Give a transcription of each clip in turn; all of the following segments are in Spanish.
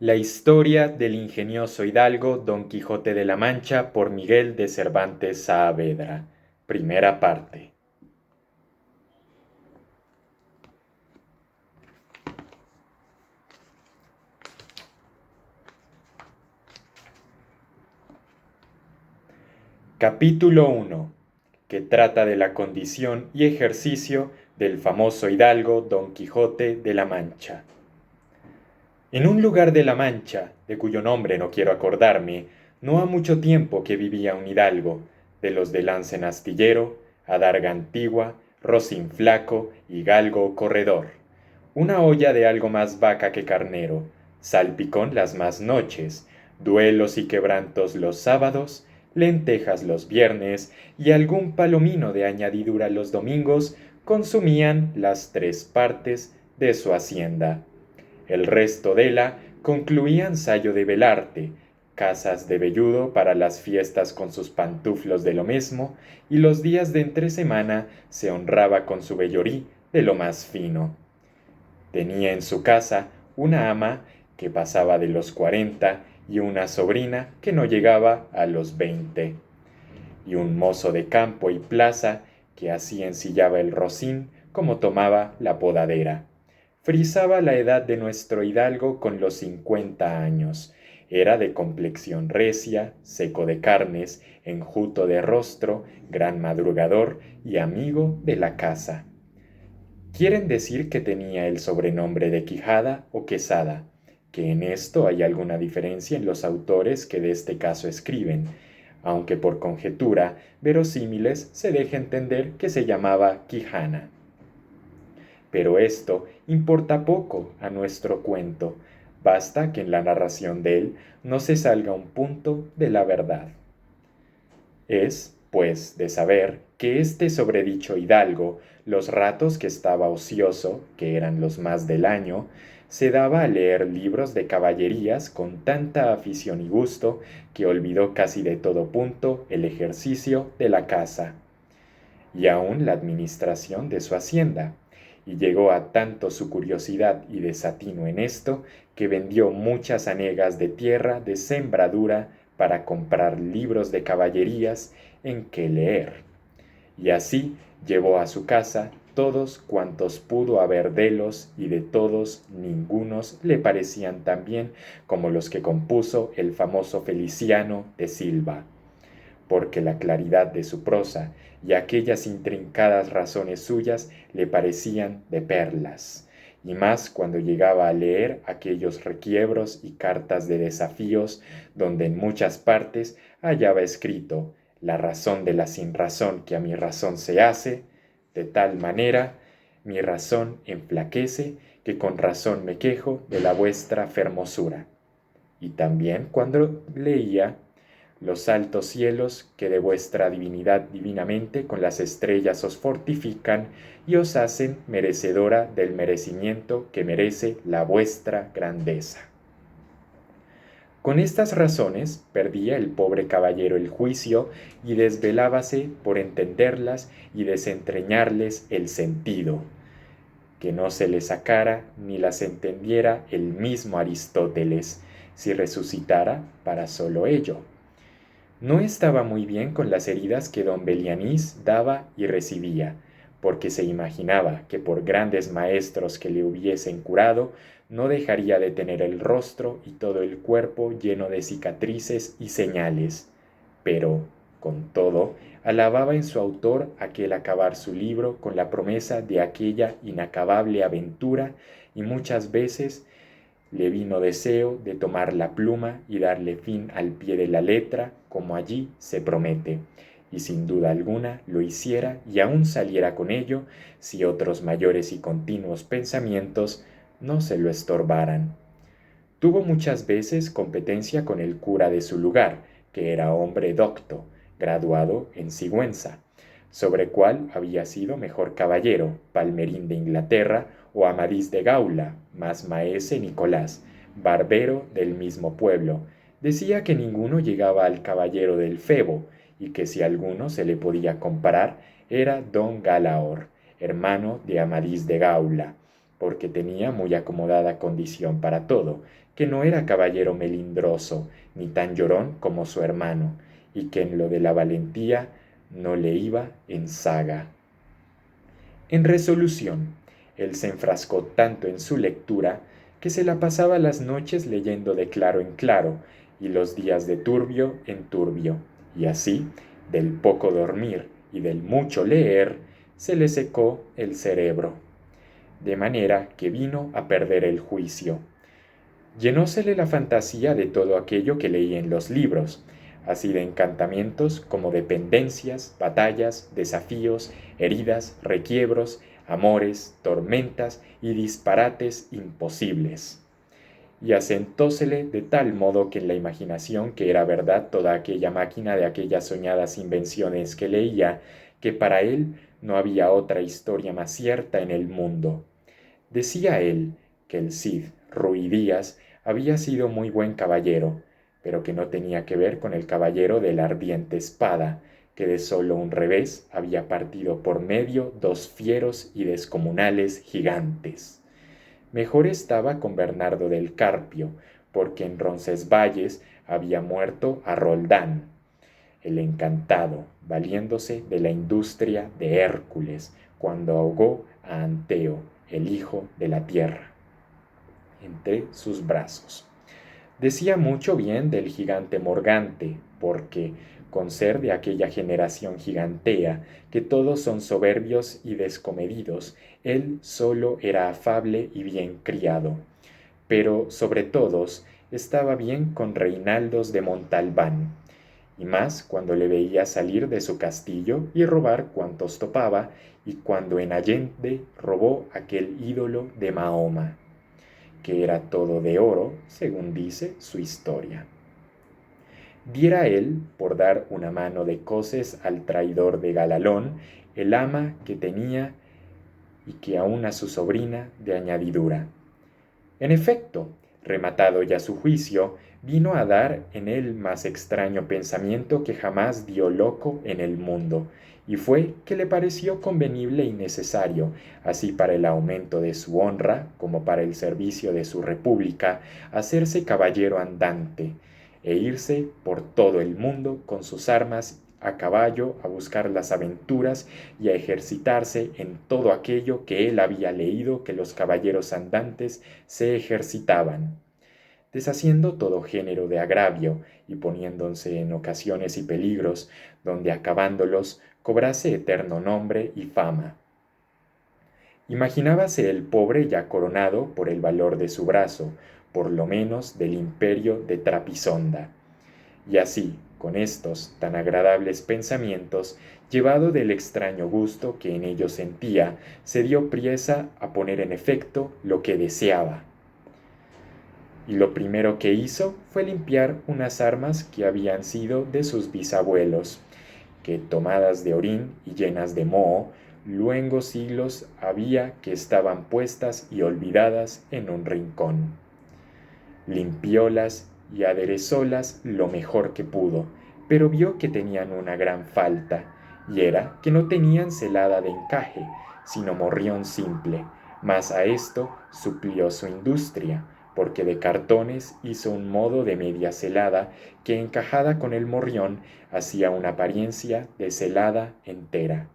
La historia del ingenioso hidalgo Don Quijote de la Mancha por Miguel de Cervantes Saavedra. Primera parte. Capítulo 1, que trata de la condición y ejercicio del famoso hidalgo Don Quijote de la Mancha. En un lugar de la Mancha, de cuyo nombre no quiero acordarme, no ha mucho tiempo que vivía un hidalgo, de los de lance en astillero, adarga antigua, rocín flaco y galgo corredor, una olla de algo más vaca que carnero, salpicón las más noches, duelos y quebrantos los sábados, lentejas los viernes y algún palomino de añadidura los domingos consumían las tres partes de su hacienda. El resto dela concluían sayo de velarte, casas de velludo para las fiestas con sus pantuflos de lo mesmo, y los días de entresemana se honraba con su vellorí de lo más fino. Tenía en su casa una ama que pasaba de los 40 y una sobrina que no llegaba a los 20, y un mozo de campo y plaza que así ensillaba el rocín como tomaba la podadera. Frisaba la edad de nuestro hidalgo con los 50 años. Era de complexión recia, seco de carnes, enjuto de rostro, gran madrugador y amigo de la casa. Quieren decir que tenía el sobrenombre de Quijada o Quesada, que en esto hay alguna diferencia en los autores que de este caso escriben, aunque por conjetura verosímiles se deja entender que se llamaba Quijana. Pero esto importa poco a nuestro cuento, basta que en la narración de él no se salga un punto de la verdad. Es, pues, de saber que este sobredicho hidalgo, los ratos que estaba ocioso, que eran los más del año, se daba a leer libros de caballerías con tanta afición y gusto que olvidó casi de todo punto el ejercicio de la casa y aun la administración de su hacienda, y llegó a tanto su curiosidad y desatino en esto que vendió muchas hanegas de tierra de sembradura para comprar libros de caballerías en que leer, y así llevó a su casa todos cuantos pudo haber delos, y de todos ningunos le parecían tan bien como los que compuso el famoso Feliciano de Silva, porque la claridad de su prosa y aquellas intrincadas razones suyas le parecían de perlas, y más cuando llegaba a leer aquellos requiebros y cartas de desafíos donde en muchas partes hallaba escrito la razón de la sinrazón que a mi razón se hace, de tal manera mi razón enflaquece que con razón me quejo de la vuestra fermosura. Y también cuando leía los altos cielos que de vuestra divinidad divinamente con las estrellas os fortifican y os hacen merecedora del merecimiento que merece la vuestra grandeza. Con estas razones perdía el pobre caballero el juicio y desvelábase por entenderlas y desentrañarles el sentido, que no se le sacara ni las entendiera el mismo Aristóteles, si resucitara para solo ello. No estaba muy bien con las heridas que don Belianís daba y recibía, porque se imaginaba que por grandes maestros que le hubiesen curado, no dejaría de tener el rostro y todo el cuerpo lleno de cicatrices y señales. Pero, con todo, alababa en su autor aquel acabar su libro con la promesa de aquella inacabable aventura, y muchas veces le vino deseo de tomar la pluma y darle fin al pie de la letra, como allí se promete, y sin duda alguna lo hiciera y aún saliera con ello si otros mayores y continuos pensamientos no se lo estorbaran. Tuvo muchas veces competencia con el cura de su lugar, que era hombre docto, graduado en Sigüenza, sobre cual había sido mejor caballero, Palmerín de Inglaterra o Amadís de Gaula, más maese Nicolás, barbero del mismo pueblo. Decía que ninguno llegaba al caballero del Febo, y que si alguno se le podía comparar era don Galaor, hermano de Amadís de Gaula, porque tenía muy acomodada condición para todo, que no era caballero melindroso, ni tan llorón como su hermano, y que en lo de la valentía no le iba en zaga. En resolución, él se enfrascó tanto en su lectura que se la pasaba las noches leyendo de claro en claro y los días de turbio en turbio, y así, del poco dormir y del mucho leer, se le secó el cerebro, de manera que vino a perder el juicio. Llenósele la fantasía de todo aquello que leía en los libros, así de encantamientos como de pendencias, batallas, desafíos, heridas, requiebros, amores, tormentas y disparates imposibles. Y asentósele de tal modo que en la imaginación que era verdad toda aquella máquina de aquellas soñadas invenciones que leía, que para él no había otra historia más cierta en el mundo. Decía él que el Cid Ruy Díaz había sido muy buen caballero, pero que no tenía que ver con el caballero de la ardiente espada, que de solo un revés había partido por medio dos fieros y descomunales gigantes. Mejor estaba con Bernardo del Carpio, porque en Roncesvalles había muerto a Roldán, el encantado, valiéndose de la industria de Hércules, cuando ahogó a Anteo, el hijo de la tierra, entre sus brazos. Decía mucho bien del gigante Morgante, porque, con ser de aquella generación gigantea, que todos son soberbios y descomedidos, él solo era afable y bien criado. Pero, sobre todos, estaba bien con Reinaldos de Montalbán, y más cuando le veía salir de su castillo y robar cuantos topaba, y cuando en Allende robó aquel ídolo de Mahoma, que era todo de oro, según dice su historia. Diera él por dar una mano de coces al traidor de Galalón, el ama que tenía y que aun a su sobrina de añadidura. En efecto, rematado ya su juicio, vino a dar en él más extraño pensamiento que jamás dio loco en el mundo, y fue que le pareció convenible y necesario, así para el aumento de su honra como para el servicio de su república, hacerse caballero andante, e irse por todo el mundo con sus armas a caballo a buscar las aventuras y a ejercitarse en todo aquello que él había leído que los caballeros andantes se ejercitaban, deshaciendo todo género de agravio y poniéndose en ocasiones y peligros donde acabándolos cobrase eterno nombre y fama. Imaginábase el pobre ya coronado por el valor de su brazo, por lo menos del imperio de Trapisonda. Y así, con estos tan agradables pensamientos, llevado del extraño gusto que en ellos sentía, se dio priesa a poner en efecto lo que deseaba. Y lo primero que hizo fue limpiar unas armas que habían sido de sus bisabuelos, que tomadas de orín y llenas de moho, luengos siglos había que estaban puestas y olvidadas en un rincón. Limpiólas y aderezólas lo mejor que pudo, pero vio que tenían una gran falta, y era que no tenían celada de encaje, sino morrión simple, mas a esto suplió su industria, porque de cartones hizo un modo de media celada que encajada con el morrión hacía una apariencia de celada entera.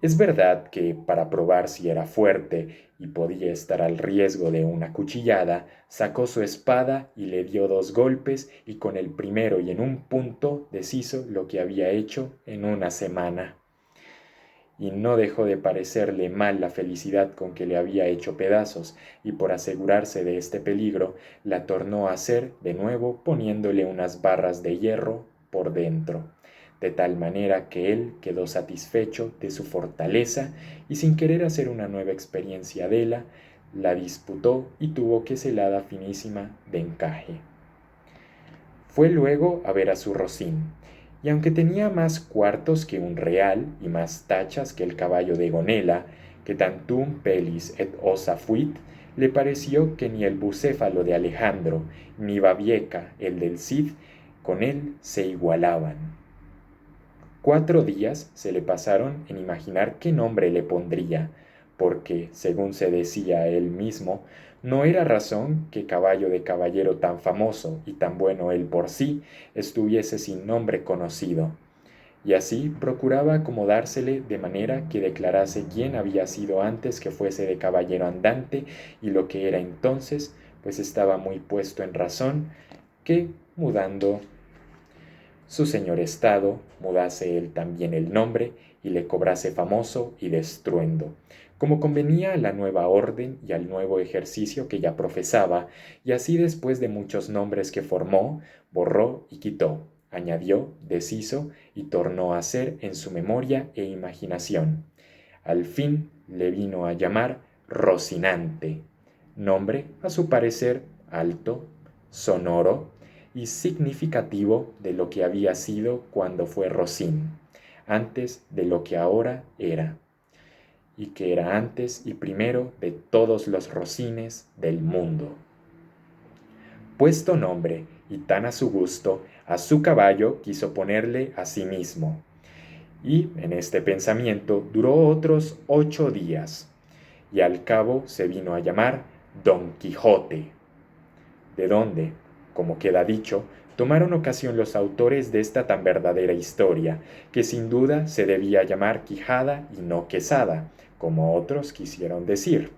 Es verdad que, para probar si era fuerte y podía estar al riesgo de una cuchillada, sacó su espada y le dio 2 golpes y con el primero y en un punto deshizo lo que había hecho en una semana. Y no dejó de parecerle mal la felicidad con que le había hecho pedazos, y por asegurarse de este peligro, la tornó a hacer de nuevo poniéndole unas barras de hierro por dentro, de tal manera que él quedó satisfecho de su fortaleza y sin querer hacer una nueva experiencia de la disputó y tuvo que celada finísima de encaje. Fue luego a ver a su Rocín, y aunque tenía más cuartos que un real y más tachas que el caballo de Gonela, que tantum pelis et ossa fuit, le pareció que ni el bucéfalo de Alejandro, ni Babieca, el del Cid, con él se igualaban. 4 días se le pasaron en imaginar qué nombre le pondría, porque, según se decía él mismo, no era razón que caballo de caballero tan famoso y tan bueno él por sí estuviese sin nombre conocido, y así procuraba acomodársele de manera que declarase quién había sido antes que fuese de caballero andante y lo que era entonces, pues estaba muy puesto en razón que, mudando su señor estado, mudase él también el nombre y le cobrase famoso y de estruendo, como convenía a la nueva orden y al nuevo ejercicio que ya profesaba, y así después de muchos nombres que formó, borró y quitó, añadió, deshizo y tornó a hacer en su memoria e imaginación. Al fin le vino a llamar Rocinante, nombre a su parecer alto, sonoro y significativo de lo que había sido cuando fue Rocín, antes de lo que ahora era, y que era antes y primero de todos los Rocines del mundo. Puesto nombre, y tan a su gusto, a su caballo quiso ponerle a sí mismo, y en este pensamiento duró otros 8 días, y al cabo se vino a llamar Don Quijote, de donde, como queda dicho, tomaron ocasión los autores de esta tan verdadera historia, que sin duda se debía llamar Quijada y no Quesada, como otros quisieron decir.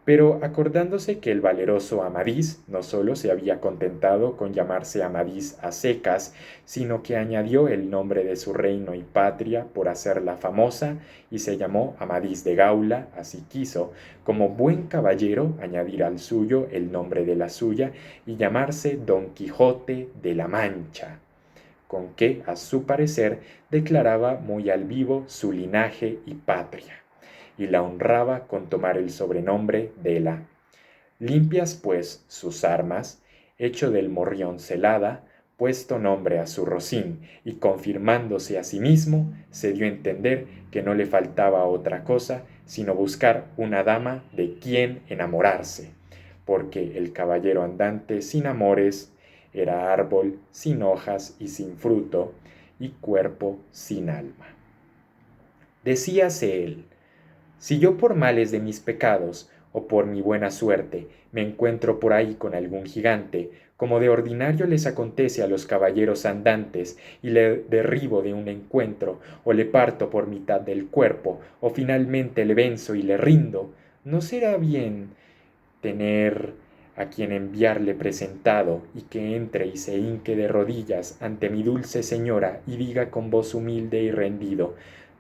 Pero acordándose que el valeroso Amadís no sólo se había contentado con llamarse Amadís a secas, sino que añadió el nombre de su reino y patria por hacerla famosa, y se llamó Amadís de Gaula, así quiso, como buen caballero, añadir al suyo el nombre de la suya y llamarse Don Quijote de la Mancha, con que, a su parecer, declaraba muy al vivo su linaje y patria, y la honraba con tomar el sobrenombre de la. Limpias pues sus armas, hecho del morrión celada, puesto nombre a su rocín y confirmándose a sí mismo, se dio a entender que no le faltaba otra cosa sino buscar una dama de quien enamorarse, porque el caballero andante sin amores era árbol sin hojas y sin fruto, y cuerpo sin alma. Decíase él: si yo por males de mis pecados o por mi buena suerte me encuentro por ahí con algún gigante, como de ordinario les acontece a los caballeros andantes, y le derribo de un encuentro, o le parto por mitad del cuerpo, o finalmente le venzo y le rindo, ¿no será bien tener a quien enviarle presentado, y que entre y se hinque de rodillas ante mi dulce señora y diga con voz humilde y rendido: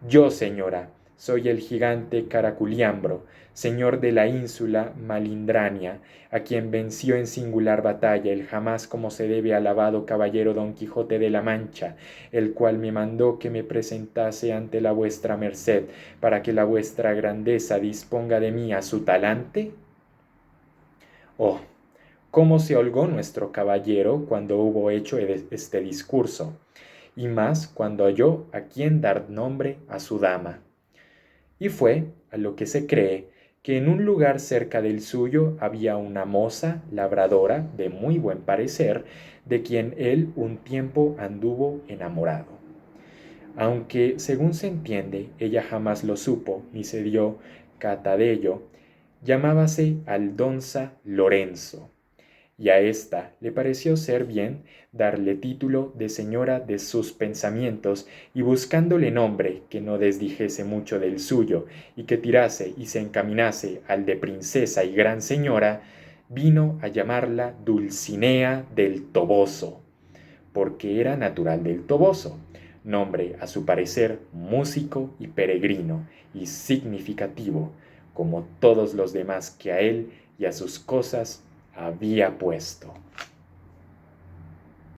yo, señora, soy el gigante Caraculiambro, señor de la ínsula Malindrania, a quien venció en singular batalla el jamás como se debe alabado caballero Don Quijote de la Mancha, el cual me mandó que me presentase ante la vuestra merced, para que la vuestra grandeza disponga de mí a su talante? Oh, cómo se holgó nuestro caballero cuando hubo hecho este discurso, y más cuando halló a quien dar nombre a su dama. Y fue, a lo que se cree, que en un lugar cerca del suyo había una moza labradora de muy buen parecer, de quien él un tiempo anduvo enamorado. Aunque, según se entiende, ella jamás lo supo ni se dio cata de ello, llamábase Aldonza Lorenzo, y a ésta le pareció ser bien darle título de señora de sus pensamientos, y buscándole nombre que no desdijese mucho del suyo, y que tirase y se encaminase al de princesa y gran señora, vino a llamarla Dulcinea del Toboso, porque era natural del Toboso, nombre a su parecer músico y peregrino, y significativo, como todos los demás que a él y a sus cosas había puesto.